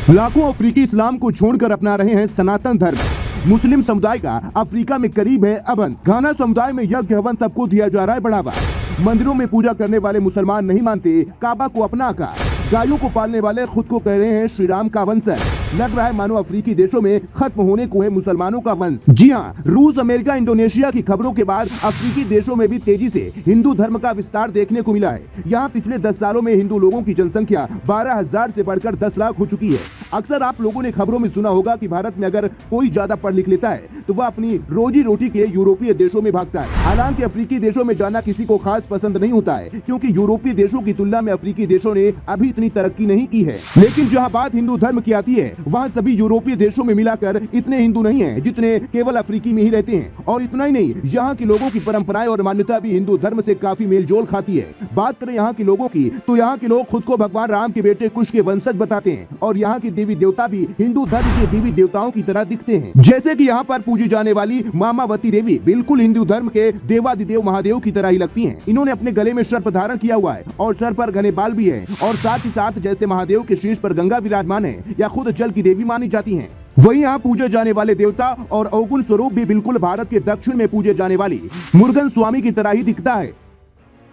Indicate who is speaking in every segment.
Speaker 1: लाखों अफ्रीकी इस्लाम को छोड़कर अपना रहे हैं सनातन धर्म। मुस्लिम समुदाय का अफ्रीका में करीब है अबंद। घाना समुदाय में यज्ञ हवन सबको दिया जा रहा है बढ़ावा। मंदिरों में पूजा करने वाले मुसलमान नहीं मानते काबा को अपना आकार। गायों को पालने वाले खुद को कह रहे हैं श्री राम का वंशज। लग रहा है मानो अफ्रीकी देशों में खत्म होने को है मुसलमानों का वंश। जी हाँ, रूस, अमेरिका, इंडोनेशिया की खबरों के बाद अफ्रीकी देशों में भी तेजी से हिंदू धर्म का विस्तार देखने को मिला है। यहाँ पिछले 10 सालों में हिंदू लोगों की जनसंख्या 12,000 से बढ़कर 10 लाख हो चुकी है। अक्सर आप लोगों ने खबरों में सुना होगा कि भारत में अगर कोई ज्यादा पढ़ लिख लेता है तो वह अपनी रोजी रोटी के यूरोपीय देशों में भागता है। हालांकि अफ्रीकी देशों में जाना किसी को खास पसंद नहीं होता है, क्योंकि यूरोपीय देशों की तुलना में अफ्रीकी देशों ने अभी इतनी तरक्की नहीं की है। लेकिन जहाँ बात हिंदू धर्म की आती है, वहाँ सभी यूरोपीय देशों में मिलाकर इतने हिंदू नहीं हैं जितने केवल अफ्रीकी में ही रहते हैं। और इतना ही नहीं, यहाँ के लोगों की परंपराएं और मान्यता भी हिंदू धर्म से काफी मेलजोल खाती है। बात करें यहाँ के लोगों की, तो यहाँ के लोग खुद को भगवान राम के बेटे कुश के वंशज बताते हैं और यहाँ की देवी देवता भी हिंदू धर्म के देवी देवताओं की तरह दिखते हैं। जैसे कि यहाँ पर पूजी जाने वाली मामावती देवी बिल्कुल हिंदू धर्म के देवादिदेव महादेव की तरह ही लगती हैं। इन्होंने अपने गले में सर्प धारण किया हुआ है और सर पर घने बाल भी है, और साथ ही साथ जैसे महादेव के शीर्ष पर गंगा विराजमान है या खुद जल की देवी मानी जाती हैं। वहीं यहाँ पूजे जाने वाले देवता और अवगुण स्वरूप भी बिल्कुल भारत के दक्षिण में पूजे जाने वाली मुर्गन स्वामी की तरह ही दिखता है।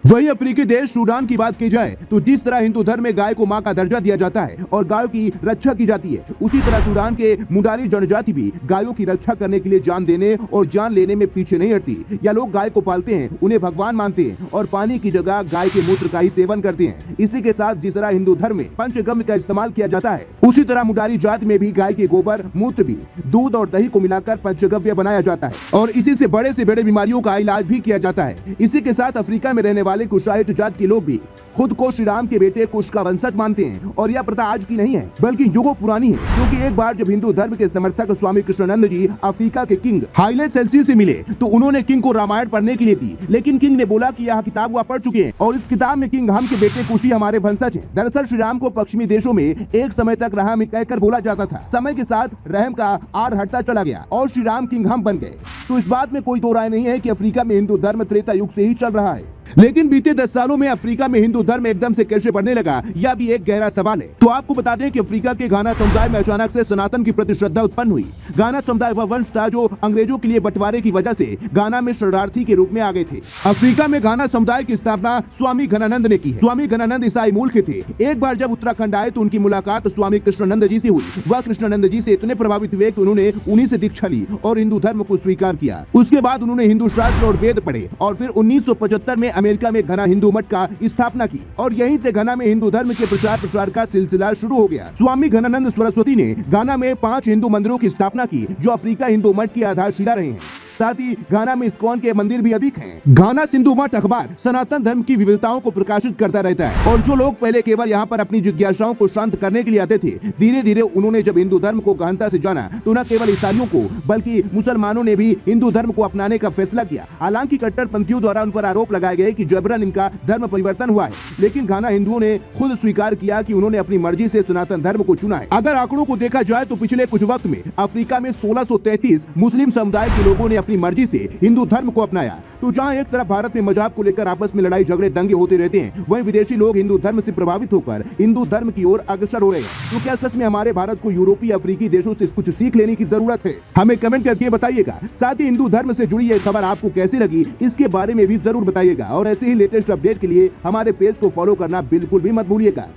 Speaker 1: वही अफ्रीकी देश सूडान की बात की जाए तो जिस तरह हिंदू धर्म में गाय को मां का दर्जा दिया जाता है और गायों की रक्षा की जाती है, उसी तरह सूडान के मुंडारी जनजाति भी गायों की रक्षा करने के लिए जान देने और जान लेने में पीछे नहीं हटती। या लोग गाय को पालते हैं, उन्हें भगवान मानते हैं और पानी की जगह गाय के मूत्र का ही सेवन करते हैं। इसी के साथ जिस तरह हिंदू धर्म में पंचगव्य का इस्तेमाल किया जाता है, उसी तरह मुंडारी जाति में भी गाय के गोबर, मूत्र भी दूध और दही को मिलाकर पंचगव्य बनाया जाता है और इसी से बड़े बीमारियों का इलाज भी किया जाता है। इसी के साथ अफ्रीका में रहने वाले कुशाइट जात के लोग भी खुद को श्री राम के बेटे कुश का वंशज मानते हैं। और यह प्रथा आज की नहीं है बल्कि युगों पुरानी है, क्योंकि एक बार जब हिंदू धर्म के समर्थक स्वामी कृष्णानंद जी अफ्रीका के किंग हाइले सेल्सी से मिले तो उन्होंने किंग को रामायण पढ़ने के लिए दी, लेकिन किंग ने बोला कि यह किताब वह पढ़ चुके हैं और इस किताब में किंग हम के बेटे कुशी हमारे वंशज हैं। दरअसल श्री राम को पश्चिमी देशों में एक समय तक रहम कहकर बोला जाता था। समय के साथ रहम का आर हटता चला गया और श्री राम किंग हम बन गए। तो इस बात में कोई दो राय नहीं है कि अफ्रीका में हिंदू धर्म त्रेता युग से ही चल रहा है। लेकिन बीते 10 सालों में अफ्रीका में हिंदू धर्म एकदम से कैसे बढ़ने लगा, यह भी एक गहरा सवाल है। तो आपको बता दें कि अफ्रीका के घाना समुदाय में अचानक से सनातन की प्रति श्रद्धा उत्पन्न हुई। घाना समुदाय वह वंश था जो अंग्रेजों के लिए बंटवारे की वजह से घाना में शरणार्थी के रूप में आ गए थे। अफ्रीका में घाना समुदाय की स्थापना स्वामी घनानंद ने की है। स्वामी घनानंद ईसाई मूल के थे। एक बार जब उत्तराखंड आए तो उनकी मुलाकात स्वामी कृष्णानंद जी से हुई। वह कृष्णानंद जी से इतने प्रभावित हुए कि उन्होंने उन्हीं से दीक्षा ली और हिंदू धर्म को स्वीकार किया। उसके बाद उन्होंने हिंदू शास्त्र और वेद पढ़े और फिर 1975 में अमेरिका में घना हिंदू मठ का स्थापना की और यहीं से घाना में हिंदू धर्म के प्रचार का सिलसिला शुरू हो गया। स्वामी घनानंद सरस्वती ने घाना में 5 हिंदू मंदिरों की स्थापना की जो अफ्रीका हिंदू मठ की आधारशिला रहे हैं। साथ ही घाना में इस्कॉन के मंदिर भी अधिक हैं। घाना सिंधु मठ अखबार सनातन धर्म की विविधताओं को प्रकाशित करता रहता है और जो लोग पहले केवल यहाँ पर अपनी जिज्ञासाओं को शांत करने के लिए आते थे, धीरे धीरे उन्होंने जब हिंदू धर्म को गहनता से जाना तो न केवल ईसाइयों को बल्कि मुसलमानों ने भी हिंदू धर्म को अपनाने का फैसला किया। हालांकि कट्टरपंथियों द्वारा उन पर आरोप लगाए गए कि जबरन इनका धर्म परिवर्तन हुआ है, लेकिन घाना हिंदुओं ने खुद स्वीकार किया कि उन्होंने अपनी मर्जी से सनातन धर्म को चुना है। अगर आंकड़ों को देखा जाए तो पिछले कुछ वक्त में अफ्रीका में 1633 मुस्लिम समुदाय के लोगों ने अपनी मर्जी से हिंदू धर्म को अपनाया। तो जहां एक तरफ भारत में मजहब को लेकर आपस में लड़ाई झगड़े दंगे होते रहते हैं, वहीं विदेशी लोग हिंदू धर्म से प्रभावित होकर हिंदू धर्म की ओर अग्रसर हो रहे हैं। तो क्या सच में हमारे भारत को यूरोपीय अफ्रीकी देशों से कुछ सीख लेने की जरूरत है? हमें कमेंट करके बताइएगा। साथ ही हिंदू धर्म से जुड़ी ये खबर आपको कैसी लगी, इसके बारे में भी जरूर बताइएगा और ऐसे ही लेटेस्ट अपडेट के लिए हमारे पेज को फॉलो करना बिल्कुल भी मत भूलिएगा।